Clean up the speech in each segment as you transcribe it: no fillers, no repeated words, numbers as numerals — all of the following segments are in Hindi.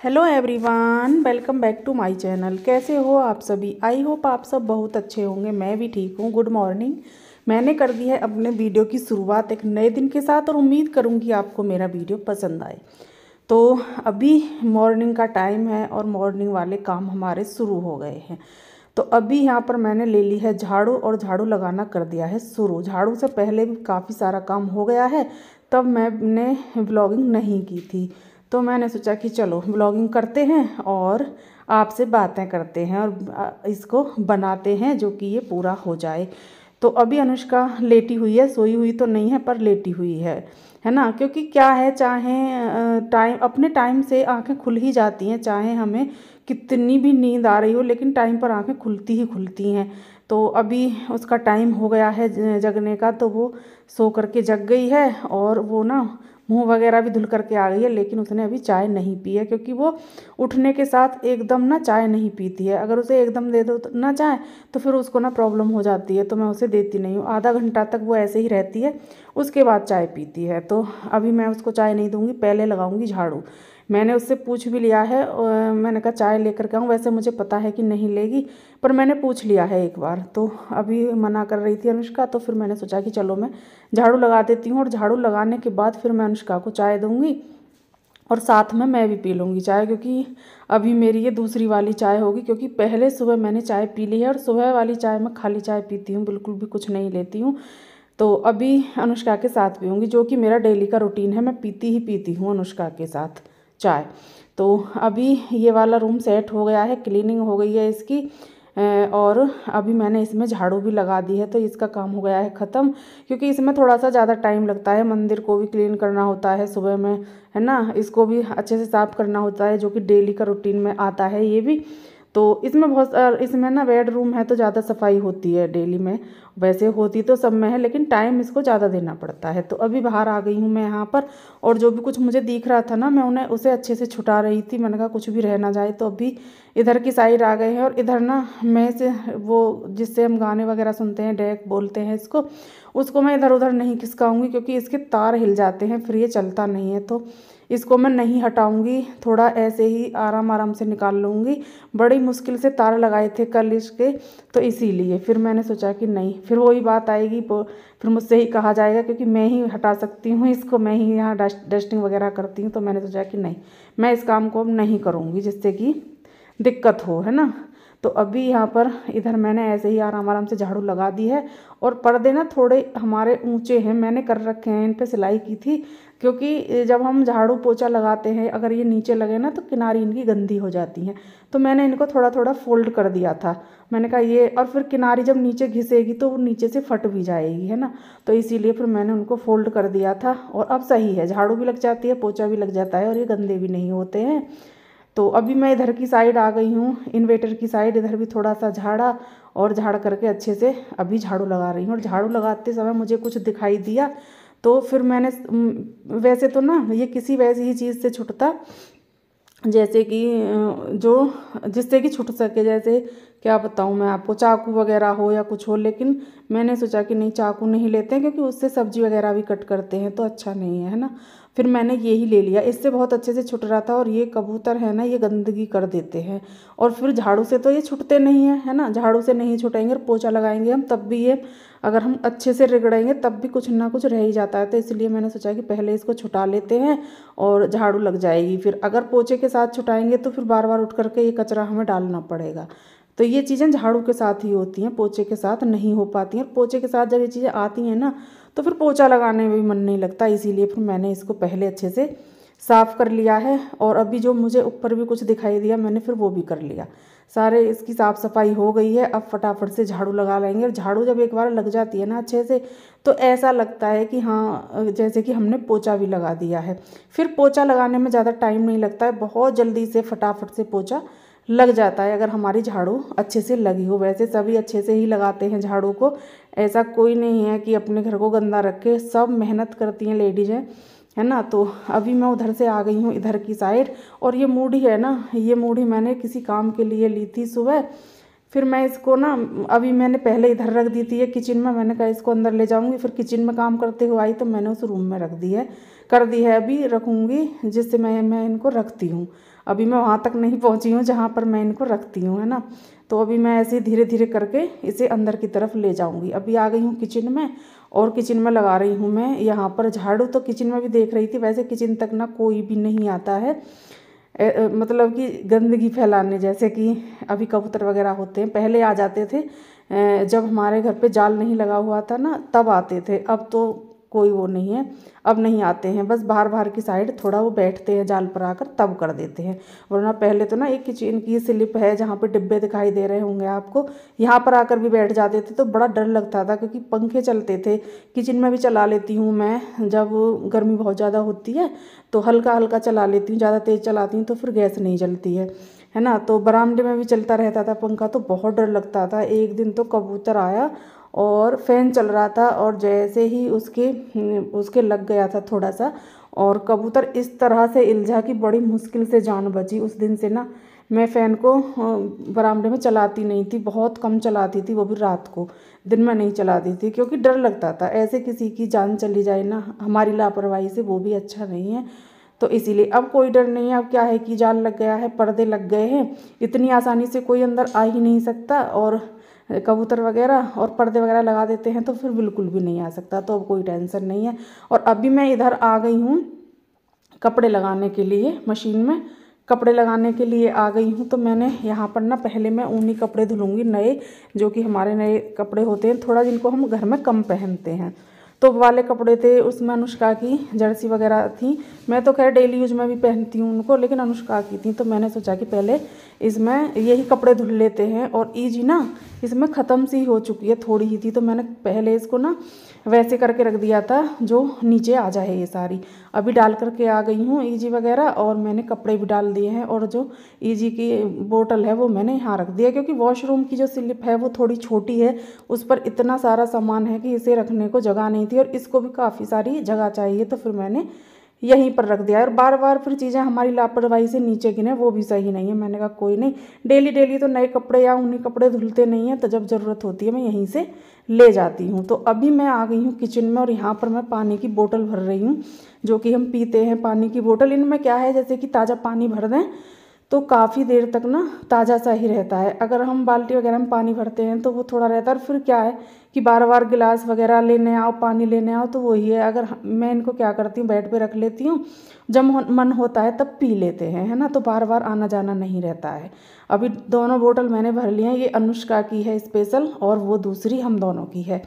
Hello everyone, welcome back to my channel. कैसे हो आप सभी? आई होप आप सब बहुत अच्छे होंगे। मैं भी ठीक हूँ। Good morning. मैंने कर दी है अपने वीडियो की शुरुआत एक नए दिन के साथ और उम्मीद करूँगी आपको मेरा वीडियो पसंद आए। तो अभी मॉर्निंग का टाइम है और मॉर्निंग वाले काम हमारे शुरू हो गए हैं। तो अभी यहाँ पर मैंने ले ली है झाड़ू और झाड़ू लगाना कर दिया है शुरू। झाड़ू से पहले भी काफ़ी सारा काम हो गया है, तब मैंने व्लॉगिंग नहीं की थी। तो मैंने सोचा कि चलो व्लॉगिंग करते हैं और आपसे बातें करते हैं और इसको बनाते हैं जो कि ये पूरा हो जाए। तो अभी अनुष्का लेटी हुई है, सोई हुई तो नहीं है पर लेटी हुई है ना। क्योंकि क्या है, चाहे टाइम अपने टाइम से आंखें खुल ही जाती हैं, चाहे हमें कितनी भी नींद आ रही हो, लेकिन टाइम पर आंखें खुलती ही खुलती हैं। तो अभी उसका टाइम हो गया है जगने का, तो वो सो करके जग गई है और वो ना मुंह वगैरह भी धुल करके आ गई है। लेकिन उसने अभी चाय नहीं पी है, क्योंकि वो उठने के साथ एकदम ना चाय नहीं पीती है। अगर उसे एकदम दे दो ना चाय तो फिर उसको ना प्रॉब्लम हो जाती है, तो मैं उसे देती नहीं हूँ। आधा घंटा तक वो ऐसे ही रहती है, उसके बाद चाय पीती है। तो अभी मैं उसको चाय नहीं दूँगी, पहले लगाऊंगी झाड़ू। मैंने उससे पूछ भी लिया है और मैंने कहा चाय लेकर के आऊँ। वैसे मुझे पता है कि नहीं लेगी, पर मैंने पूछ लिया है एक बार। तो अभी मना कर रही थी अनुष्का, तो फिर मैंने सोचा कि चलो मैं झाड़ू लगा देती हूँ और झाड़ू लगाने के बाद फिर मैं अनुष्का को चाय दूँगी और साथ में मैं भी पी लूँगी चाय। क्योंकि अभी मेरी ये दूसरी वाली चाय होगी, क्योंकि पहले सुबह मैंने चाय पी ली है और सुबह वाली चाय मैं खाली चाय पीती हूँ, बिल्कुल भी कुछ नहीं लेती हूँ। तो अभी अनुष्का के साथ पीऊँगी, जो कि मेरा डेली का रूटीन है। मैं पीती ही पीती हूँ अनुष्का के साथ चाय। तो अभी ये वाला रूम सेट हो गया है, क्लीनिंग हो गई है इसकी और अभी मैंने इसमें झाड़ू भी लगा दी है, तो इसका काम हो गया है ख़त्म। क्योंकि इसमें थोड़ा सा ज़्यादा टाइम लगता है, मंदिर को भी क्लीन करना होता है सुबह में, है ना। इसको भी अच्छे से साफ़ करना होता है, जो कि डेली का रूटीन में आता है ये भी। तो इसमें इसमें ना बेडरूम है तो ज़्यादा सफाई होती है डेली में। वैसे होती तो सब में है, लेकिन टाइम इसको ज़्यादा देना पड़ता है। तो अभी बाहर आ गई हूँ मैं यहाँ पर, और जो भी कुछ मुझे दिख रहा था ना, मैं उसे अच्छे से छुटा रही थी। मैंने कहा कुछ भी रह ना जाए। तो अभी इधर की साइड आ गए हैं और इधर ना मैं से वो जिससे हम गाने वगैरह सुनते हैं, डेक बोलते हैं इसको, उसको मैं इधर उधर नहीं खिसकाऊंगी, क्योंकि इसके तार हिल जाते हैं, फिर ये चलता नहीं है। तो इसको मैं नहीं हटाऊंगी, थोड़ा ऐसे ही आराम आराम से निकाल लूँगी। बड़ी मुश्किल से तार लगाए थे कल इसके, तो इसीलिए फिर मैंने सोचा कि नहीं, फिर वही बात आएगी, फिर मुझसे ही कहा जाएगा, क्योंकि मैं ही हटा सकती हूँ इसको, मैं ही यहाँ डस्टिंग वगैरह करती हूँ। तो मैंने सोचा कि नहीं, मैं इस काम को अब नहीं करूँगी जिससे कि दिक्कत हो, है ना। तो अभी यहाँ पर इधर मैंने ऐसे ही आराम आराम से झाड़ू लगा दी है। और पर्दे ना थोड़े हमारे ऊंचे हैं, मैंने कर रखे हैं, इन पे सिलाई की थी। क्योंकि जब हम झाड़ू पोछा लगाते हैं, अगर ये नीचे लगे ना तो किनारी इनकी गंदी हो जाती हैं। तो मैंने इनको थोड़ा थोड़ा फोल्ड कर दिया था। मैंने कहा ये, और फिर किनारी जब नीचे घिसेगी तो वो नीचे से फट भी जाएगी, है ना। तो इसीलिए फिर मैंने उनको फोल्ड कर दिया था और अब सही है, झाड़ू भी लग जाती है, पोछा भी लग जाता है और ये गंदे भी नहीं होते हैं। तो अभी मैं इधर की साइड आ गई हूँ, इन्वेटर की साइड। इधर भी थोड़ा सा झाड़ा और झाड़ करके अच्छे से अभी झाड़ू लगा रही हूँ। और झाड़ू लगाते समय मुझे कुछ दिखाई दिया, तो फिर मैंने वैसे तो ना ये किसी वैसी ही चीज़ से छुटता, जैसे कि जो जिससे कि छुट सके, जैसे क्या बताऊँ मैं आपको, चाकू वगैरह हो या कुछ हो। लेकिन मैंने सोचा कि नहीं, चाकू नहीं लेते हैं, क्योंकि उससे सब्जी वगैरह भी कट करते हैं तो अच्छा नहीं है ना। फिर मैंने ये ही ले लिया, इससे बहुत अच्छे से छुट रहा था। और ये कबूतर है ना, ये गंदगी कर देते हैं, और फिर झाड़ू से तो ये छुटते नहीं हैं, है ना। झाड़ू से नहीं छुटेंगे और पोछा लगाएंगे हम तब भी ये, अगर हम अच्छे से रगड़ेंगे तब भी कुछ ना कुछ रह ही जाता है। तो इसलिए मैंने सोचा कि पहले इसको छुटा लेते हैं और झाड़ू लग जाएगी। फिर अगर पोछे के साथ छुटाएंगे तो फिर बार बार उठ करके ये कचरा हमें डालना पड़ेगा। तो ये चीज़ें झाड़ू के साथ ही होती हैं, पोछे के साथ नहीं हो पाती हैं। पोछे के साथ जब ये चीज़ें आती हैं ना, तो फिर पोछा लगाने में भी मन नहीं लगता। इसीलिए फिर मैंने इसको पहले अच्छे से साफ़ कर लिया है। और अभी जो मुझे ऊपर भी कुछ दिखाई दिया, मैंने फिर वो भी कर लिया। सारे इसकी साफ़ सफाई हो गई है। अब फटाफट से झाड़ू लगा लेंगे। और झाड़ू जब एक बार लग जाती है ना अच्छे से, तो ऐसा लगता है कि हाँ, जैसे कि हमने पोछा भी लगा दिया है। फिर पोछा लगाने में ज़्यादा टाइम नहीं लगता है, बहुत जल्दी से फटाफट से पोछा लग जाता है, अगर हमारी झाड़ू अच्छे से लगी हो। वैसे सभी अच्छे से ही लगाते हैं झाड़ू को, ऐसा कोई नहीं है कि अपने घर को गंदा रखे, सब मेहनत करती हैं लेडीज़ें, है ना। तो अभी मैं उधर से आ गई हूँ इधर की साइड। और ये मूढ़ी है ना, ये मूढ़ी मैंने किसी काम के लिए ली थी सुबह, फिर मैं इसको ना, अभी मैंने पहले इधर रख दी थी ये किचन में, मैंने कहा इसको अंदर ले जाऊंगी, फिर किचन में काम करते हुए आई तो मैंने उस रूम में रख दी है, कर दी है, अभी रखूँगी जिससे मैं इनको रखती हूँ। अभी मैं वहाँ तक नहीं पहुँची हूँ जहाँ पर मैं इनको रखती हूँ, है ना। तो अभी मैं ऐसे धीरे धीरे करके इसे अंदर की तरफ ले जाऊँगी। अभी आ गई हूँ किचन में, और किचन में लगा रही हूँ मैं यहाँ पर झाड़ू। तो किचन में भी देख रही थी, वैसे किचन तक ना कोई भी नहीं आता है, मतलब कि गंदगी फैलाने, जैसे कि अभी कबूतर वगैरह होते हैं, पहले आ जाते थे जब हमारे घर पे जाल नहीं लगा हुआ था ना, तब आते थे। अब तो कोई वो नहीं है, अब नहीं आते हैं, बस बाहर बाहर की साइड थोड़ा वो बैठते हैं जाल पर आकर, तब कर देते हैं। वरना पहले तो ना एक किचन की स्लिप है जहाँ पे डिब्बे दिखाई दे रहे होंगे आपको, यहाँ पर आकर भी बैठ जाते थे, तो बड़ा डर लगता था क्योंकि पंखे चलते थे। किचन में भी चला लेती हूँ मैं, जब गर्मी बहुत ज़्यादा होती है तो हल्का हल्का चला लेती हूँ, ज़्यादा तेज़ चलाती हूँ तो फिर गैस नहीं जलती है ना। तो बरामदे में भी चलता रहता था पंखा, तो बहुत डर लगता था। एक दिन तो कबूतर आया और फैन चल रहा था, और जैसे ही उसके लग गया था थोड़ा सा, और कबूतर इस तरह से इल्झा कि बड़ी मुश्किल से जान बची। उस दिन से ना मैं फ़ैन को बरामदे में चलाती नहीं थी, बहुत कम चलाती थी, वो भी रात को, दिन में नहीं चलाती थी, क्योंकि डर लगता था ऐसे किसी की जान चली जाए ना हमारी लापरवाही से, वो भी अच्छा नहीं है। तो इसीलिए अब कोई डर नहीं है। अब क्या है कि जाल लग गया है, पर्दे लग गए हैं, इतनी आसानी से कोई अंदर आ ही नहीं सकता, और कबूतर वगैरह और पर्दे वगैरह लगा देते हैं तो फिर बिल्कुल भी नहीं आ सकता। तो अब कोई टेंशन नहीं है। और अभी मैं इधर आ गई हूँ कपड़े लगाने के लिए, मशीन में कपड़े लगाने के लिए आ गई हूँ। तो मैंने यहाँ पर ना पहले मैं ऊनी कपड़े धुलूँगी, नए, जो कि हमारे नए कपड़े होते हैं, थोड़ा जिनको हम घर में कम पहनते हैं। तो वाले कपड़े थे, उसमें अनुष्का की जर्सी वगैरह थी। मैं तो खैर डेली यूज में भी पहनती हूँ उनको, लेकिन अनुष्का की थी, तो मैंने सोचा कि पहले इसमें यही कपड़े धुल लेते हैं। और ईजी ना इसमें ख़त्म सी हो चुकी है, थोड़ी ही थी, तो मैंने पहले इसको ना वैसे करके रख दिया था जो नीचे आ जाए ये सारी। अभी डाल करके आ गई हूँ ईजी वगैरह, और मैंने कपड़े भी डाल दिए हैं, और जो ईजी की बोतल है वो मैंने यहाँ रख दिया, क्योंकि वॉशरूम की जो स्लिप है वो थोड़ी छोटी है, उस पर इतना सारा सामान है कि इसे रखने को जगह नहीं थी, और इसको भी काफ़ी सारी जगह चाहिए, तो फिर मैंने यहीं पर रख दिया। और बार बार फिर चीज़ें हमारी लापरवाही से नीचे गिने, वो भी सही नहीं है। मैंने कहा कोई नहीं, डेली डेली तो नए कपड़े या ऊनी कपड़े धुलते नहीं हैं, तो जब ज़रूरत होती है मैं यहीं से ले जाती हूँ। तो अभी मैं आ गई हूँ किचन में, और यहाँ पर मैं पानी की बोतल भर रही हूँ, जो कि हम पीते हैं पानी की बोतल। इनमें क्या है, जैसे कि ताज़ा पानी भर दें तो काफ़ी देर तक ना ताज़ा सा ही रहता है। अगर हम बाल्टी वगैरह में पानी भरते हैं तो वो थोड़ा रहता है, और फिर क्या है कि बार बार गिलास वगैरह लेने आओ, पानी लेने आओ, तो वही है। अगर मैं इनको क्या करती हूँ, बेड पे रख लेती हूँ, जब मन होता है तब पी लेते हैं, है ना, तो बार बार आना जाना नहीं रहता है। अभी दोनों बोतल मैंने भर ली हैं, ये अनुष्का की है स्पेशल, और वो दूसरी हम दोनों की है,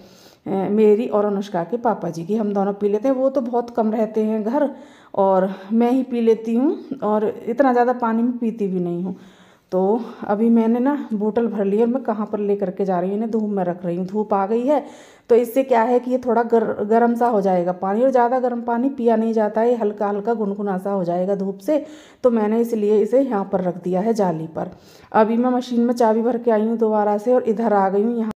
मेरी और अनुष्का के पापा जी की। हम दोनों पी लेते हैं, वो तो बहुत कम रहते हैं घर, और मैं ही पी लेती हूँ, और इतना ज़्यादा पानी में पीती भी नहीं हूँ। तो अभी मैंने ना बोतल भर ली, और मैं कहाँ पर ले करके जा रही हूँ, इन्हें धूप में रख रही हूँ। धूप आ गई है तो इससे क्या है कि ये थोड़ा गर्म सा हो जाएगा पानी, और ज़्यादा गर्म पानी पिया नहीं जाता है, हल्का हल्का गुनगुना सा हो जाएगा धूप से। तो मैंने इसलिए इसे यहाँ पर रख दिया है जाली पर। अभी मैं मशीन में चाबी भर के आई हूँ दोबारा से, और इधर आ गई हूँ यहाँ।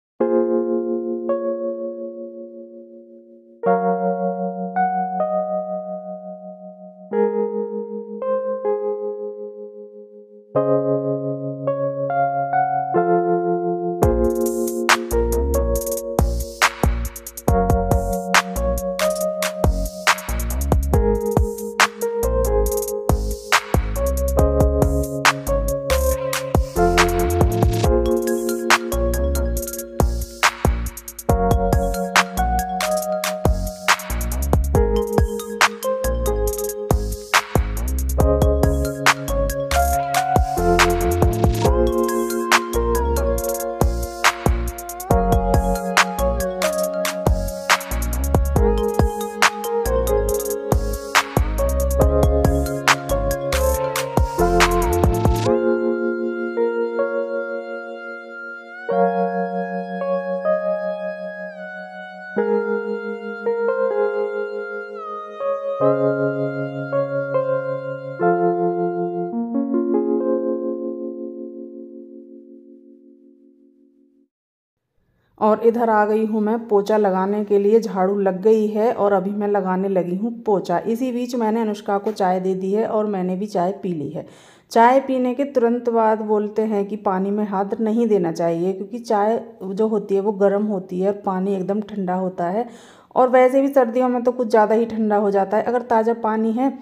और इधर आ गई हूँ मैं पोछा लगाने के लिए। झाड़ू लग गई है और अभी मैं लगाने लगी हूँ पोछा। इसी बीच मैंने अनुष्का को चाय दे दी है और मैंने भी चाय पी ली है। चाय पीने के तुरंत बाद बोलते हैं कि पानी में हाथ नहीं देना चाहिए, क्योंकि चाय जो होती है वो गर्म होती है और पानी एकदम ठंडा होता है। और वैसे भी सर्दियों में तो कुछ ज़्यादा ही ठंडा हो जाता है। अगर ताज़ा पानी है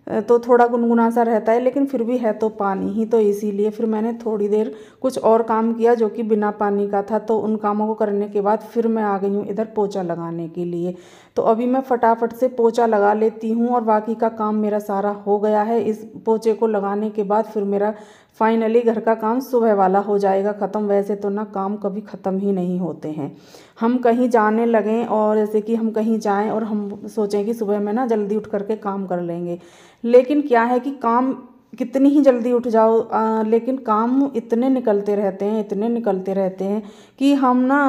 तो थोड़ा गुनगुना सा रहता है, लेकिन फिर भी है तो पानी ही, तो इसीलिए फिर मैंने थोड़ी देर कुछ और काम किया जो कि बिना पानी का था। तो उन कामों को करने के बाद फिर मैं आ गई हूँ इधर पोछा लगाने के लिए। तो अभी मैं फटाफट से पोछा लगा लेती हूँ और बाकी का काम मेरा सारा हो गया है। इस पोछे को लगाने के बाद फिर मेरा फाइनली घर का काम सुबह वाला हो जाएगा ख़त्म। वैसे तो ना काम कभी ख़त्म ही नहीं होते हैं। हम कहीं जाने लगें और जैसे कि हम कहीं जाएं और हम सोचें कि सुबह में ना जल्दी उठ करके काम कर लेंगे, लेकिन क्या है कि काम कितनी ही जल्दी उठ जाओ लेकिन काम इतने निकलते रहते हैं, इतने निकलते रहते हैं कि हम ना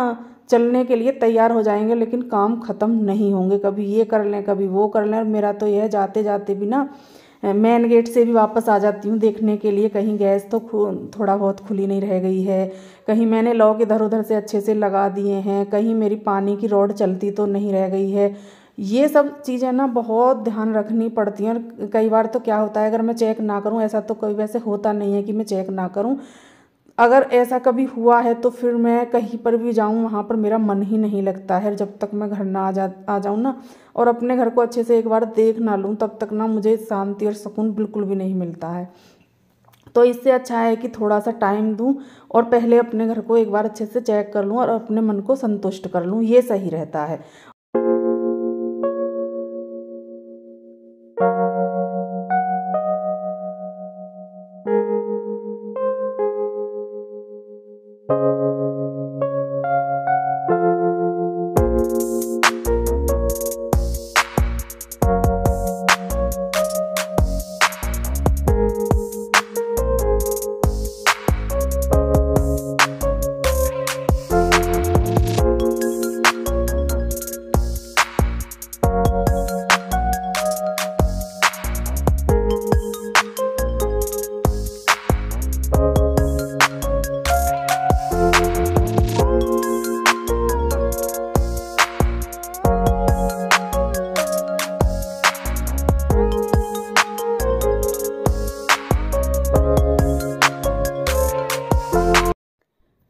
चलने के लिए तैयार हो जाएंगे, लेकिन काम ख़त्म नहीं होंगे। कभी ये कर लें, कभी वो कर लें। और मेरा तो यह जाते जाते भी ना मेन गेट से भी वापस आ जाती हूँ देखने के लिए कहीं गैस तो थोड़ा बहुत खुली नहीं रह गई है, कहीं मैंने लॉक इधर उधर से अच्छे से लगा दिए हैं, कहीं मेरी पानी की रॉड चलती तो नहीं रह गई है। ये सब चीज़ें ना बहुत ध्यान रखनी पड़ती हैं। और कई बार तो क्या होता है, अगर मैं चेक ना करूँ, ऐसा तो कोई वैसे होता नहीं है कि मैं चेक ना करूँ, अगर ऐसा कभी हुआ है तो फिर मैं कहीं पर भी जाऊं वहाँ पर मेरा मन ही नहीं लगता है। जब तक मैं घर ना आ जाऊं ना और अपने घर को अच्छे से एक बार देख ना लूं, तब तक ना मुझे शांति और सुकून बिल्कुल भी नहीं मिलता है। तो इससे अच्छा है कि थोड़ा सा टाइम दूं और पहले अपने घर को एक बार अच्छे से चेक कर लूं और अपने मन को संतुष्ट कर लूं, ये सही रहता है।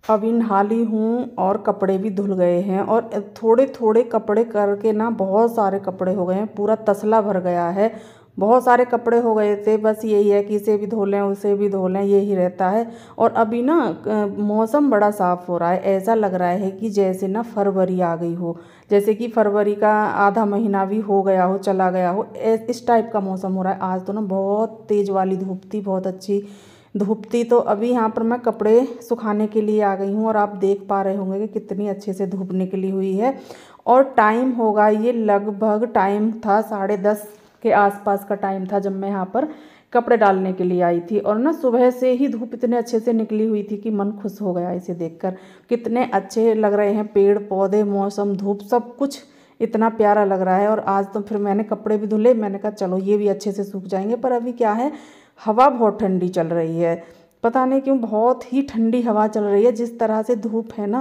अभी नहा ली हूँ और कपड़े भी धुल गए हैं और थोड़े थोड़े कपड़े करके ना बहुत सारे कपड़े हो गए हैं, पूरा तसला भर गया है। बहुत सारे कपड़े हो गए थे, बस यही है कि इसे भी धो लें उसे भी धो लें, यही रहता है। और अभी ना मौसम बड़ा साफ़ हो रहा है, ऐसा लग रहा है कि जैसे ना फरवरी आ गई हो, जैसे कि फरवरी का आधा महीना भी हो गया हो, चला गया हो, इस टाइप का मौसम हो रहा है। आज तो ना बहुत तेज़ वाली धूप थी, बहुत अच्छी धूप थी। तो अभी यहाँ पर मैं कपड़े सुखाने के लिए आ गई हूँ और आप देख पा रहे होंगे कि कितनी अच्छे से धूप निकली हुई है। और टाइम होगा, ये लगभग टाइम था 10:30 के आसपास का टाइम था जब मैं यहाँ पर कपड़े डालने के लिए आई थी। और ना सुबह से ही धूप इतने अच्छे से निकली हुई थी कि मन खुश हो गया इसे देखकर। कितने अच्छे लग रहे हैं पेड़ पौधे, मौसम, धूप, सब कुछ इतना प्यारा लग रहा है। और आज तो फिर मैंने कपड़े भी धुले, मैंने कहा चलो ये भी अच्छे से सूख जाएंगे। पर अभी क्या है, हवा बहुत ठंडी चल रही है, पता नहीं क्यों बहुत ही ठंडी हवा चल रही है। जिस तरह से धूप है ना,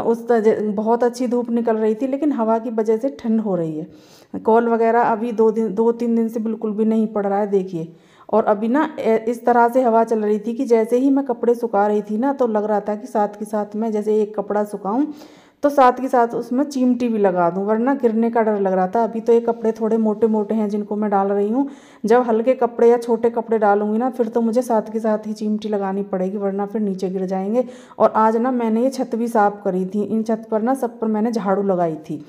उस बहुत अच्छी धूप निकल रही थी, लेकिन हवा की वजह से ठंड हो रही है। कॉल वगैरह अभी 2-3 दिन से बिल्कुल भी नहीं पड़ रहा है, देखिए। और अभी ना इस तरह से हवा चल रही थी कि जैसे ही मैं कपड़े सुखा रही थी ना, तो लग रहा था कि साथ के साथ मैं जैसे एक कपड़ा सुखाऊं तो साथ के साथ उसमें चिमटी भी लगा दूं, वरना गिरने का डर लग रहा था। अभी तो ये कपड़े थोड़े मोटे मोटे हैं जिनको मैं डाल रही हूँ। जब हल्के कपड़े या छोटे कपड़े डालूंगी ना, फिर तो मुझे साथ के साथ ही चिमटी लगानी पड़ेगी, वरना फिर नीचे गिर जाएंगे। और आज ना मैंने ये छत भी साफ़ करी थी, इन छत पर ना सब पर मैंने झाड़ू लगाई थी,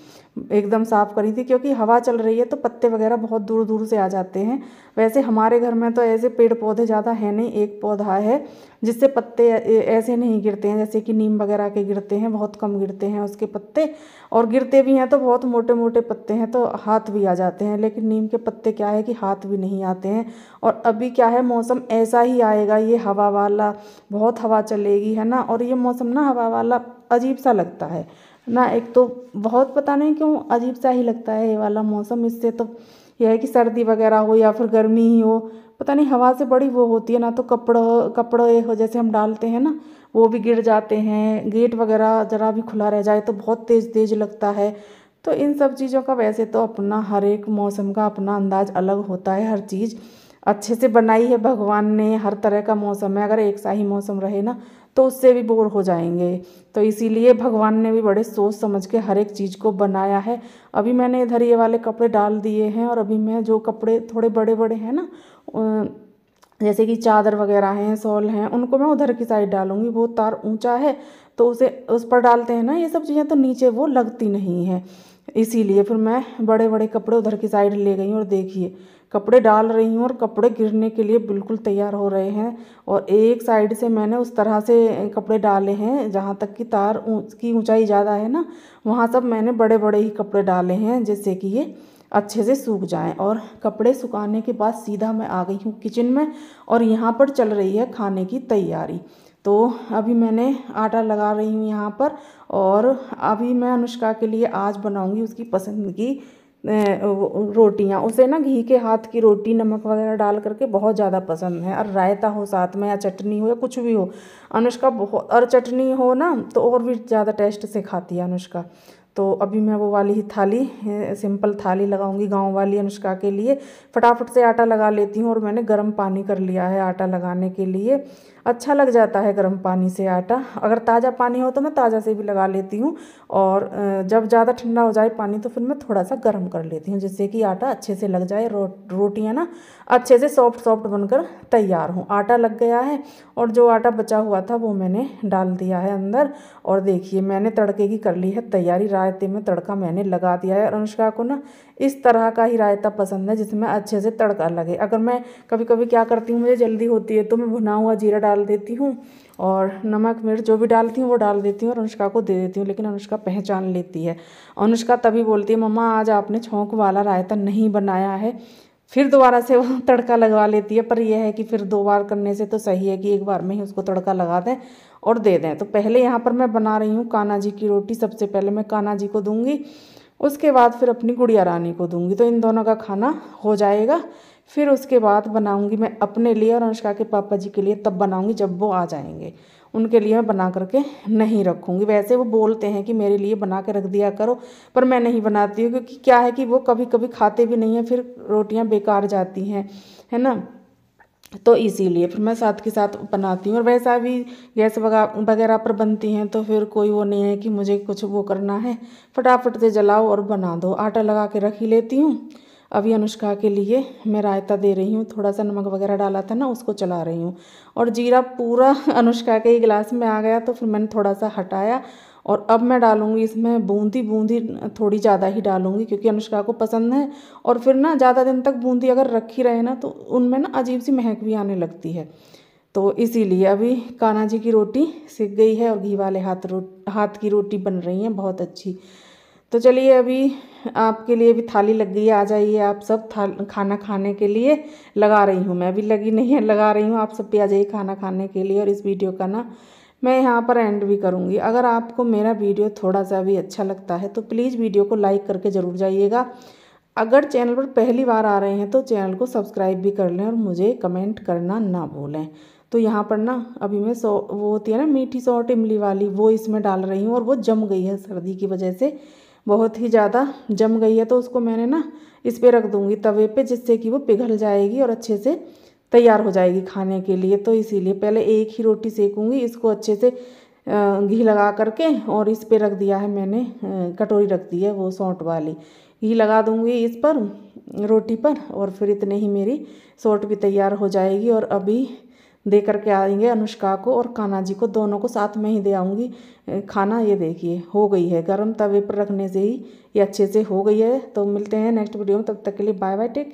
एकदम साफ़ करी थी, क्योंकि हवा चल रही है तो पत्ते वगैरह बहुत दूर दूर से आ जाते हैं। वैसे हमारे घर में तो ऐसे पेड़ पौधे ज़्यादा है नहीं, एक पौधा है जिससे पत्ते ऐसे नहीं गिरते हैं जैसे कि नीम वगैरह के गिरते हैं, बहुत कम गिरते हैं उसके पत्ते। और गिरते भी हैं तो बहुत मोटे मोटे पत्ते हैं, तो हाथ भी आ जाते हैं। लेकिन नीम के पत्ते क्या है कि हाथ भी नहीं आते हैं। और अभी क्या है, मौसम ऐसा ही आएगा, ये हवा वाला, बहुत हवा चलेगी है ना। और ये मौसम ना हवा वाला अजीब सा लगता है ना, एक तो बहुत पता नहीं क्यों अजीब सा ही लगता है ये वाला मौसम। इससे तो यह है कि सर्दी वगैरह हो या फिर गर्मी ही हो, पता नहीं हवा से बड़ी वो होती है ना। तो कपड़े हो जैसे हम डालते हैं ना, वो भी गिर जाते हैं। गेट वगैरह ज़रा भी खुला रह जाए तो बहुत तेज़ तेज़ लगता है। तो इन सब चीज़ों का वैसे तो अपना हर एक मौसम का अपना अंदाज़ अलग होता है। हर चीज़ अच्छे से बनाई है भगवान ने, हर तरह का मौसम है। अगर एक सा ही मौसम रहे ना तो उससे भी बोर हो जाएंगे। तो इसीलिए भगवान ने भी बड़े सोच समझ के हर एक चीज़ को बनाया है। अभी मैंने इधर ये वाले कपड़े डाल दिए हैं और अभी मैं जो कपड़े थोड़े बड़े बड़े हैं ना, जैसे कि चादर वगैरह हैं, शॉल हैं, उनको मैं उधर की साइड डालूंगी। वो तार ऊंचा है तो उसे उस पर डालते हैं ना ये सब चीज़ें, तो नीचे वो लगती नहीं है। इसीलिए फिर मैं बड़े बड़े कपड़े उधर की साइड ले गई हूँ। और देखिए कपड़े डाल रही हूँ और कपड़े गिरने के लिए बिल्कुल तैयार हो रहे हैं। और एक साइड से मैंने उस तरह से कपड़े डाले हैं जहाँ तक कि तार की ऊंचाई ज़्यादा है ना, वहाँ सब मैंने बड़े बड़े ही कपड़े डाले हैं जिससे कि ये अच्छे से सूख जाएं। और कपड़े सुखाने के बाद सीधा मैं आ गई हूँ किचन में और यहाँ पर चल रही है खाने की तैयारी। तो अभी मैंने आटा लगा रही हूँ यहाँ पर। और अभी मैं अनुष्का के लिए आज बनाऊँगी उसकी पसंद की रोटियाँ। उसे ना घी के हाथ की रोटी नमक वगैरह डाल करके बहुत ज़्यादा पसंद है। और रायता हो साथ में या चटनी हो या कुछ भी हो, अनुष्का बहुत, और चटनी हो ना तो और भी ज़्यादा टेस्ट से खाती है अनुष्का। तो अभी मैं वो वाली ही थाली, सिंपल थाली लगाऊंगी गांव वाली अनुष्का के लिए। फटाफट से आटा लगा लेती हूँ और मैंने गर्म पानी कर लिया है आटा लगाने के लिए। अच्छा लग जाता है गर्म पानी से आटा। अगर ताज़ा पानी हो तो मैं ताज़ा से भी लगा लेती हूँ। और जब ज़्यादा ठंडा हो जाए पानी तो फिर मैं थोड़ा सा गर्म कर लेती हूँ जिससे कि आटा अच्छे से लग जाए, रोटियाँ ना अच्छे से सॉफ्ट सॉफ्ट बनकर तैयार हों। आटा लग गया है और जो आटा बचा हुआ था वो मैंने डाल दिया है अंदर। और देखिए मैंने तड़के की कर ली है तैयारी। रायते में तड़का मैंने लगा दिया है और अनुष्का को ना इस तरह का ही रायता पसंद है जिसमें अच्छे से तड़का लगे। अगर मैं कभी कभी क्या करती हूँ, मुझे जल्दी होती है तो मैं भुना हुआ जीरा डाल देती हूँ और नमक मिर्च जो भी डालती हूँ वो डाल देती हूँ और अनुष्का को दे देती हूँ। लेकिन अनुष्का पहचान लेती है। अनुष्का तभी बोलती है मम्मा आज आपने छौंक वाला रायता नहीं बनाया है। फिर दोबारा से वो तड़का लगवा लेती है। पर यह है कि फिर 2 बार करने से तो सही है कि एक बार में ही उसको तड़का लगा दें और दे दें। तो पहले यहाँ पर मैं बना रही हूँ कान्हा जी की रोटी। सबसे पहले मैं कान्हा जी को दूंगी, उसके बाद फिर अपनी गुड़िया रानी को दूंगी। तो इन दोनों का खाना हो जाएगा। फिर उसके बाद बनाऊंगी मैं अपने लिए और अनुष्का के पापा जी के लिए, तब बनाऊंगी जब वो आ जाएंगे। उनके लिए मैं बना करके नहीं रखूँगी। वैसे वो बोलते हैं कि मेरे लिए बना के रख दिया करो, पर मैं नहीं बनाती हूँ क्योंकि क्या है कि वो कभी कभी खाते भी नहीं हैं, फिर रोटियाँ बेकार जाती हैं, है ना। तो इसीलिए फिर मैं साथ के साथ बनाती हूँ। और वैसा भी गैस वगैरह पर बनती हैं तो फिर कोई वो नहीं है कि मुझे कुछ वो करना है, फटाफट से जलाओ और बना दो। आटा लगा के रख ही लेती हूँ। अभी अनुष्का के लिए मैं रायता दे रही हूँ, थोड़ा सा नमक वगैरह डाला था ना उसको चला रही हूँ। और जीरा पूरा अनुष्का के ही गिलास में आ गया तो फिर मैंने थोड़ा सा हटाया। और अब मैं डालूंगी इसमें बूंदी। बूंदी थोड़ी ज़्यादा ही डालूंगी क्योंकि अनुष्का को पसंद है। और फिर ना ज़्यादा दिन तक बूंदी अगर रखी रहे ना तो उनमें ना अजीब सी महक भी आने लगती है। तो इसीलिए अभी कान्हा जी की रोटी सिक गई है और घी वाले हाथ की रोटी बन रही है बहुत अच्छी। तो चलिए अभी आपके लिए भी थाली लग गई है, आ जाइए आप सब खाना खाने के लिए। लगा रही हूँ मैं, अभी लगी नहीं है, लगा रही हूँ। आप सब भी आ जाइए खाना खाने के लिए। और इस वीडियो का ना मैं यहाँ पर एंड भी करूँगी। अगर आपको मेरा वीडियो थोड़ा सा भी अच्छा लगता है तो प्लीज़ वीडियो को लाइक करके ज़रूर जाइएगा। अगर चैनल पर पहली बार आ रहे हैं तो चैनल को सब्सक्राइब भी कर लें और मुझे कमेंट करना ना भूलें। तो यहाँ पर ना अभी मैं वो होती है ना मीठी सौंठ इमली वाली, वो इसमें डाल रही हूँ। और वो जम गई है, सर्दी की वजह से बहुत ही ज़्यादा जम गई है। तो उसको मैंने ना इस पर रख दूँगी तवे पे, जिससे कि वो पिघल जाएगी और अच्छे से तैयार हो जाएगी खाने के लिए। तो इसीलिए पहले एक ही रोटी सेकूँगी, इसको अच्छे से घी लगा करके। और इस पे रख दिया है मैंने, कटोरी रख दी है वो सौंठ वाली। घी लगा दूँगी इस पर रोटी पर और फिर इतने ही मेरी सौंठ भी तैयार हो जाएगी। और अभी दे करके आएंगे अनुष्का को और कान्हा जी को, दोनों को साथ में ही दे आऊँगी खाना। ये देखिए हो गई है, गर्म तवे पर रखने से ही ये अच्छे से हो गई है। तो मिलते हैं नेक्स्ट वीडियो में, तब तक के लिए बाय बाय, टेक।